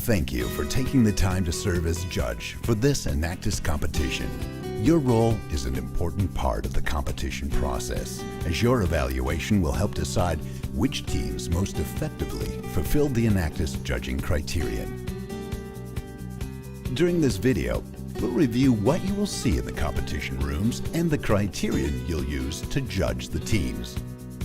Thank you for taking the time to serve as judge for this Enactus competition. Your role is an important part of the competition process, as your evaluation will help decide which teams most effectively fulfill the Enactus judging criterion. During this video, we'll review what you will see in the competition rooms and the criterion you'll use to judge the teams.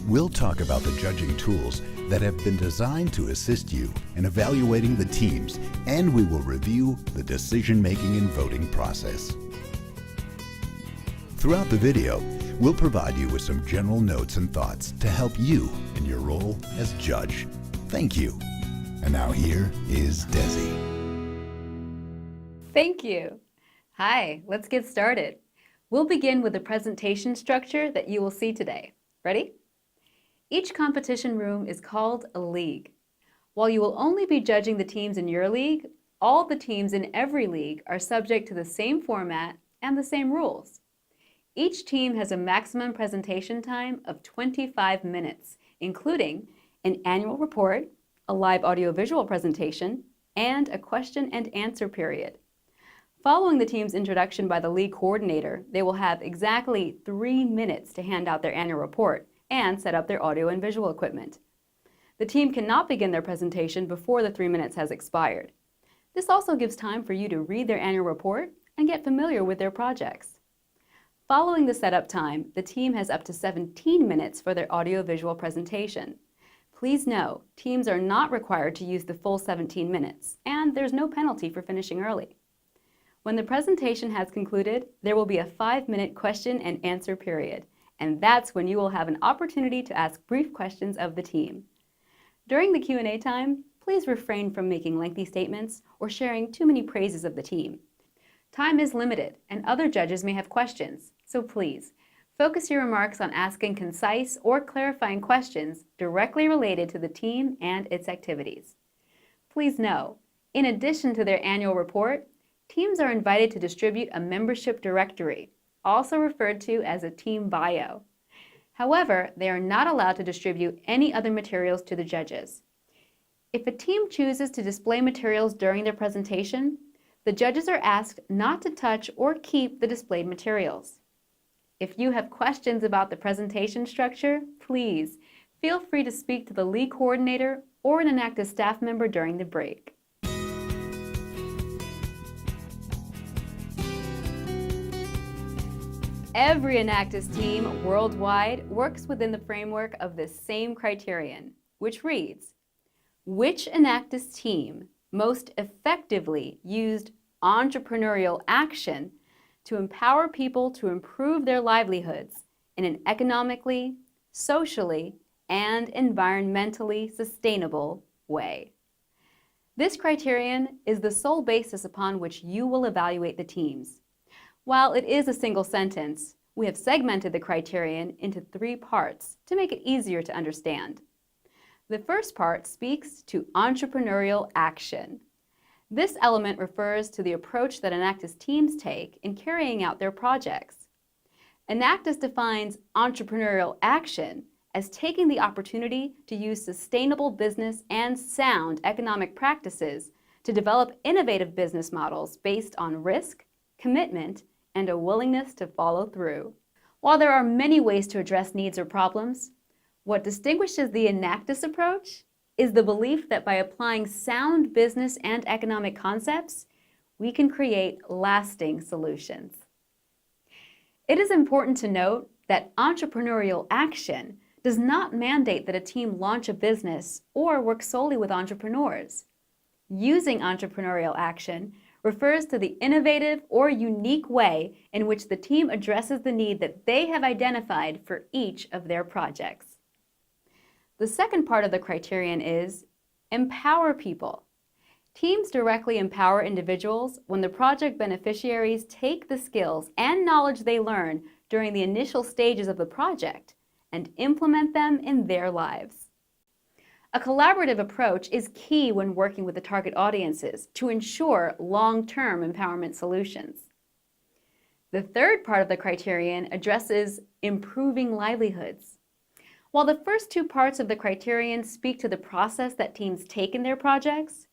We'll talk about the judging tools that have been designed to assist you in evaluating the teams, and we will review the decision-making and voting process. Throughout the video, we'll provide you with some general notes and thoughts to help you in your role as judge. Thank you. And now here is Desi. Thank you. Hi, let's get started. We'll begin with the presentation structure that you will see today. Ready? Each competition room is called a league. While you will only be judging the teams in your league, all the teams in every league are subject to the same format and the same rules. Each team has a maximum presentation time of 25 minutes, including an annual report, a live audiovisual presentation, and a question and answer period. Following the team's introduction by the league coordinator, they will have exactly 3 minutes to hand out their annual report and set up their audio and visual equipment. The team cannot begin their presentation before the 3 minutes has expired. This also gives time for you to read their annual report and get familiar with their projects. Following the setup time, the team has up to 17 minutes for their audio-visual presentation. Please know, teams are not required to use the full 17 minutes, and there's no penalty for finishing early. When the presentation has concluded, there will be a 5-minute question and answer period, and that's when you will have an opportunity to ask brief questions of the team. During the Q&A time, please refrain from making lengthy statements or sharing too many praises of the team. Time is limited, and other judges may have questions, so please, focus your remarks on asking concise or clarifying questions directly related to the team and its activities. Please know, in addition to their annual report, teams are invited to distribute a membership directory, also referred to as a team bio. However, they are not allowed to distribute any other materials to the judges. If a team chooses to display materials during their presentation, the judges are asked not to touch or keep the displayed materials. If you have questions about the presentation structure, please feel free to speak to the league coordinator or an Enactus staff member during the break. Every Enactus team worldwide works within the framework of this same criterion, which reads, which Enactus team most effectively used entrepreneurial action to empower people to improve their livelihoods in an economically, socially, and environmentally sustainable way. This criterion is the sole basis upon which you will evaluate the teams. While it is a single sentence, we have segmented the criterion into 3 parts to make it easier to understand. The first part speaks to entrepreneurial action. This element refers to the approach that Enactus teams take in carrying out their projects. Enactus defines entrepreneurial action as taking the opportunity to use sustainable business and sound economic practices to develop innovative business models based on risk, commitment, and a willingness to follow through. While there are many ways to address needs or problems, what distinguishes the Enactus approach is the belief that by applying sound business and economic concepts, we can create lasting solutions. It is important to note that entrepreneurial action does not mandate that a team launch a business or work solely with entrepreneurs. Using entrepreneurial action refers to the innovative or unique way in which the team addresses the need that they have identified for each of their projects. The second part of the criterion is empower people. Teams directly empower individuals when the project beneficiaries take the skills and knowledge they learn during the initial stages of the project and implement them in their lives. A collaborative approach is key when working with the target audiences to ensure long-term empowerment solutions. The third part of the criterion addresses improving livelihoods. While the first 2 parts of the criterion speak to the process that teams take in their projects,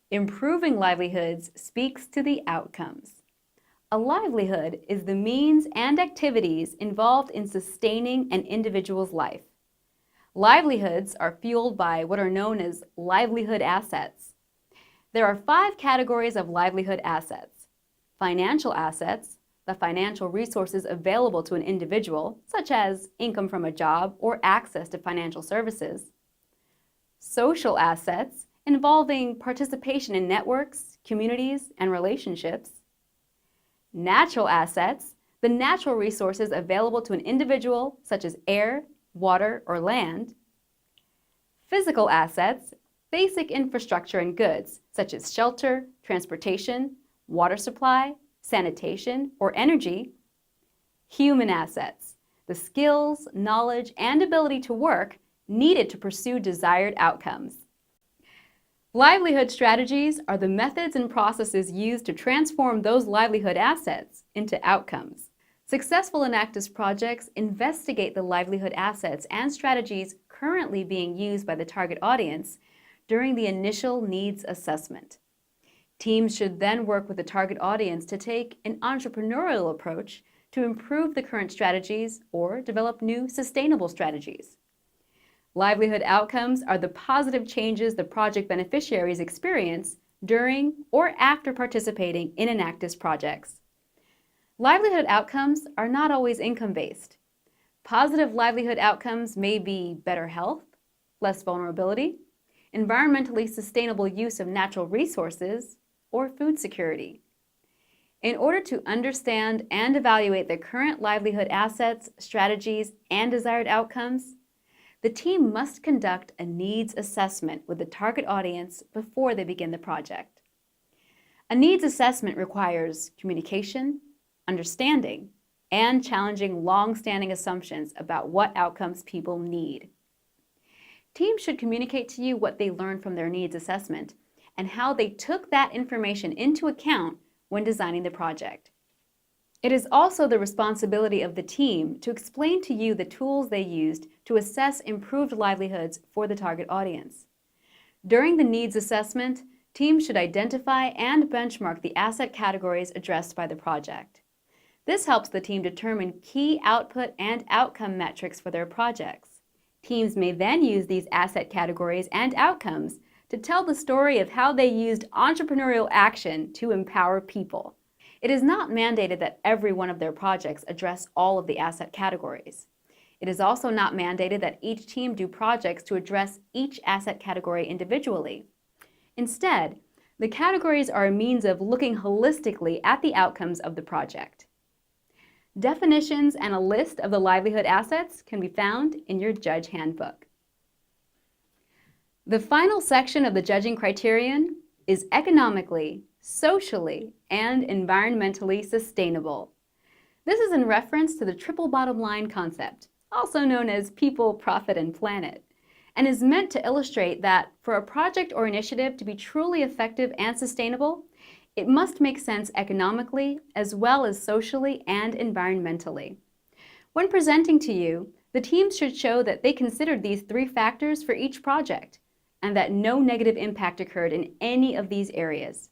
Improving livelihoods speaks to the outcomes. A livelihood is the means and activities involved in sustaining an individual's life. Livelihoods are fueled by what are known as livelihood assets. There are 5 categories of livelihood assets. Financial assets, the financial resources available to an individual, such as income from a job or access to financial services. Social assets, involving participation in networks, communities, and relationships. Natural assets, the natural resources available to an individual, such as air, water, or land. Physical assets, basic infrastructure and goods, such as shelter, transportation, water supply, sanitation, or energy. Human assets, the skills, knowledge, and ability to work needed to pursue desired outcomes. Livelihood strategies are the methods and processes used to transform those livelihood assets into outcomes. Successful Enactus projects investigate the livelihood assets and strategies currently being used by the target audience during the initial needs assessment. Teams should then work with the target audience to take an entrepreneurial approach to improve the current strategies or develop new sustainable strategies. Livelihood outcomes are the positive changes the project beneficiaries experience during or after participating in Enactus projects. Livelihood outcomes are not always income-based. Positive livelihood outcomes may be better health, less vulnerability, environmentally sustainable use of natural resources, or food security. In order to understand and evaluate the current livelihood assets, strategies, and desired outcomes, the team must conduct a needs assessment with the target audience before they begin the project. A needs assessment requires communication, understanding, and challenging long-standing assumptions about what outcomes people need. Teams should communicate to you what they learned from their needs assessment and how they took that information into account when designing the project. It is also the responsibility of the team to explain to you the tools they used to assess improved livelihoods for the target audience. During the needs assessment, teams should identify and benchmark the asset categories addressed by the project. This helps the team determine key output and outcome metrics for their projects. Teams may then use these asset categories and outcomes to tell the story of how they used entrepreneurial action to empower people. It is not mandated that every one of their projects address all of the asset categories. It is also not mandated that each team do projects to address each asset category individually. Instead, the categories are a means of looking holistically at the outcomes of the project. Definitions and a list of the livelihood assets can be found in your Judge Handbook. The final section of the judging criterion is economically, socially, and environmentally sustainable. This is in reference to the triple bottom line concept, also known as people, profit, and planet, and is meant to illustrate that for a project or initiative to be truly effective and sustainable, it must make sense economically as well as socially and environmentally. When presenting to you, the teams should show that they considered these 3 factors for each project and that no negative impact occurred in any of these areas.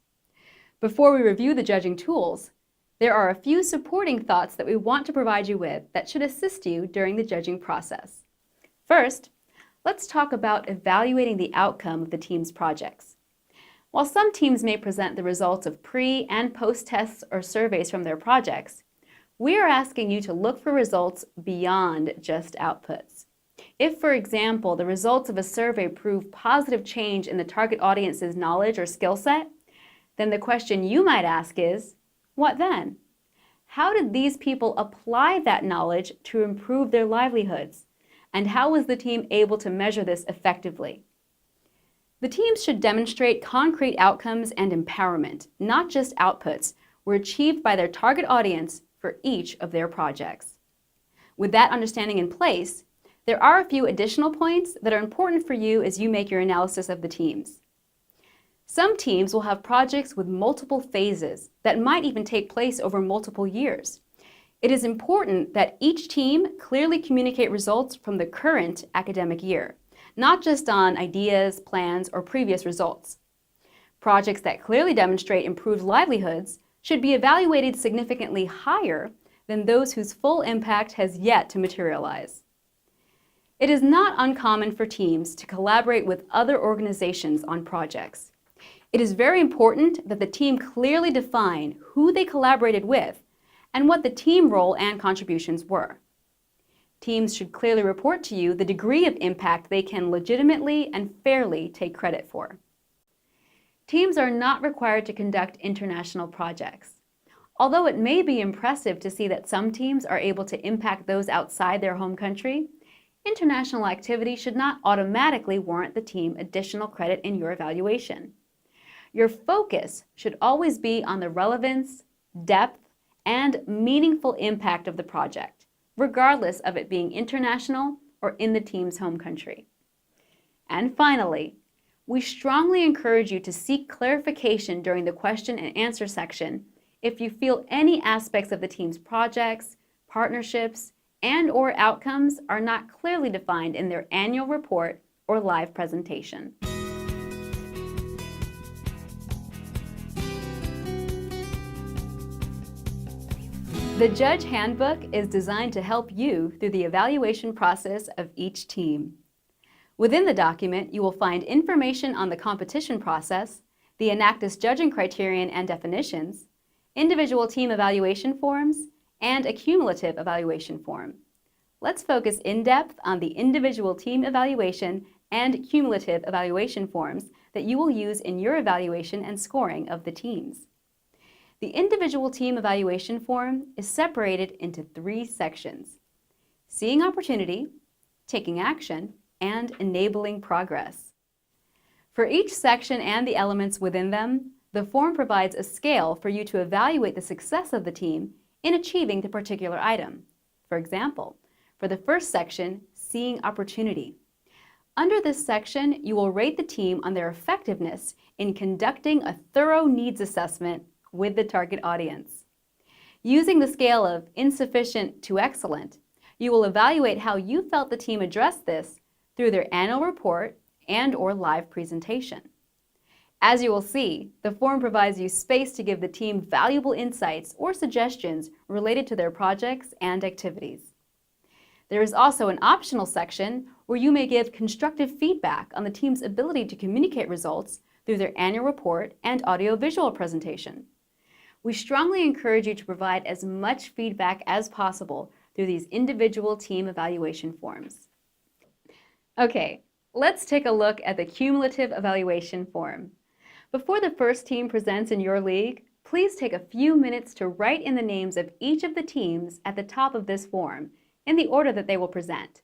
Before we review the judging tools, there are a few supporting thoughts that we want to provide you with that should assist you during the judging process. First, let's talk about evaluating the outcome of the team's projects. While some teams may present the results of pre- and post-tests or surveys from their projects, we are asking you to look for results beyond just outputs. If, for example, the results of a survey prove positive change in the target audience's knowledge or skill set, then the question you might ask is, what then? How did these people apply that knowledge to improve their livelihoods? And how was the team able to measure this effectively? The teams should demonstrate concrete outcomes and empowerment, not just outputs, were achieved by their target audience for each of their projects. With that understanding in place, there are a few additional points that are important for you as you make your analysis of the teams. Some teams will have projects with multiple phases that might even take place over multiple years. It is important that each team clearly communicate results from the current academic year, not just on ideas, plans, or previous results. Projects that clearly demonstrate improved livelihoods should be evaluated significantly higher than those whose full impact has yet to materialize. It is not uncommon for teams to collaborate with other organizations on projects. It is very important that the team clearly define who they collaborated with and what the team role and contributions were. Teams should clearly report to you the degree of impact they can legitimately and fairly take credit for. Teams are not required to conduct international projects. Although it may be impressive to see that some teams are able to impact those outside their home country, international activity should not automatically warrant the team additional credit in your evaluation. Your focus should always be on the relevance, depth, and meaningful impact of the project, regardless of it being international or in the team's home country. And finally, we strongly encourage you to seek clarification during the question and answer section if you feel any aspects of the team's projects, partnerships, and/or outcomes are not clearly defined in their annual report or live presentation. The Judge Handbook is designed to help you through the evaluation process of each team. Within the document, you will find information on the competition process, the Enactus judging criterion and definitions, individual team evaluation forms, and a cumulative evaluation form. Let's focus in depth on the individual team evaluation and cumulative evaluation forms that you will use in your evaluation and scoring of the teams. The individual team evaluation form is separated into 3 sections: seeing opportunity, taking action, and enabling progress. For each section and the elements within them, the form provides a scale for you to evaluate the success of the team in achieving the particular item. For example, for the first section, seeing opportunity. Under this section, you will rate the team on their effectiveness in conducting a thorough needs assessment with the target audience. Using the scale of insufficient to excellent, you will evaluate how you felt the team addressed this through their annual report and/or live presentation. As you will see, the form provides you space to give the team valuable insights or suggestions related to their projects and activities. There is also an optional section where you may give constructive feedback on the team's ability to communicate results through their annual report and audiovisual presentation. We strongly encourage you to provide as much feedback as possible through these individual team evaluation forms. Okay, let's take a look at the cumulative evaluation form. Before the first team presents in your league, please take a few minutes to write in the names of each of the teams at the top of this form in the order that they will present.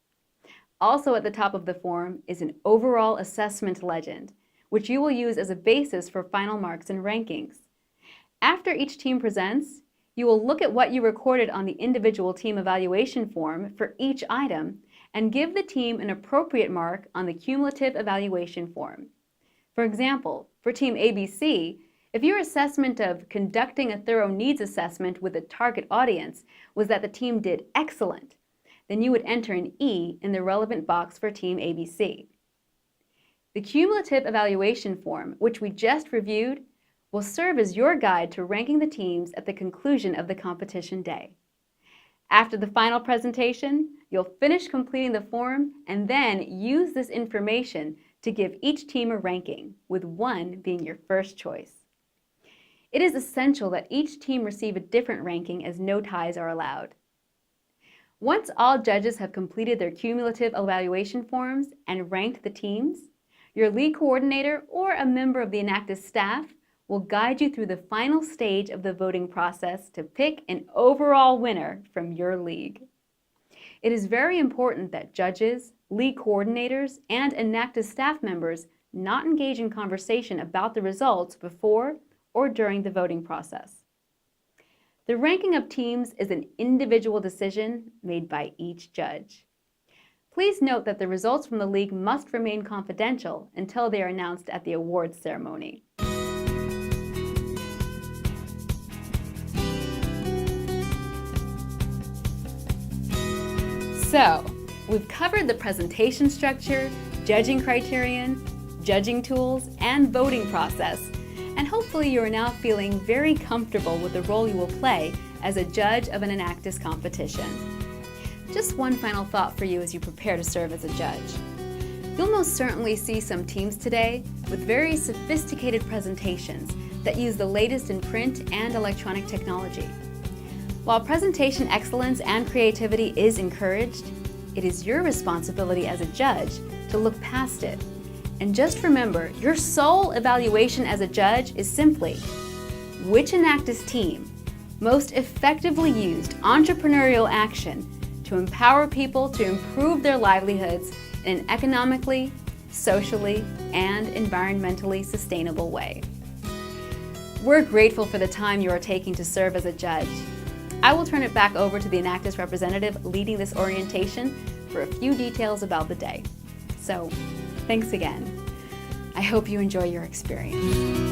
Also at the top of the form is an overall assessment legend, which you will use as a basis for final marks and rankings. After each team presents, you will look at what you recorded on the individual team evaluation form for each item and give the team an appropriate mark on the cumulative evaluation form. For example, for Team ABC, if your assessment of conducting a thorough needs assessment with a target audience was that the team did excellent, then you would enter an E in the relevant box for Team ABC. The cumulative evaluation form, which we just reviewed, will serve as your guide to ranking the teams at the conclusion of the competition day. After the final presentation, you'll finish completing the form and then use this information to give each team a ranking, with 1 being your first choice. It is essential that each team receive a different ranking as no ties are allowed. Once all judges have completed their cumulative evaluation forms and ranked the teams, your league coordinator or a member of the Enactus staff will guide you through the final stage of the voting process to pick an overall winner from your league. It is very important that judges, league coordinators, and Enactus staff members not engage in conversation about the results before or during the voting process. The ranking of teams is an individual decision made by each judge. Please note that the results from the league must remain confidential until they are announced at the awards ceremony. So, we've covered the presentation structure, judging criterion, judging tools, and voting process hopefully you are now feeling very comfortable with the role you will play as a judge of an Enactus competition. Just one final thought for you as you prepare to serve as a judge. You'll most certainly see some teams today with very sophisticated presentations that use the latest in print and electronic technology. While presentation excellence and creativity is encouraged, it is your responsibility as a judge to look past it. And just remember, your sole evaluation as a judge is simply, which Enactus team most effectively used entrepreneurial action to empower people to improve their livelihoods in an economically, socially, and environmentally sustainable way. We're grateful for the time you are taking to serve as a judge. I will turn it back over to the Enactus representative leading this orientation for a few details about the day. So, thanks again. I hope you enjoy your experience.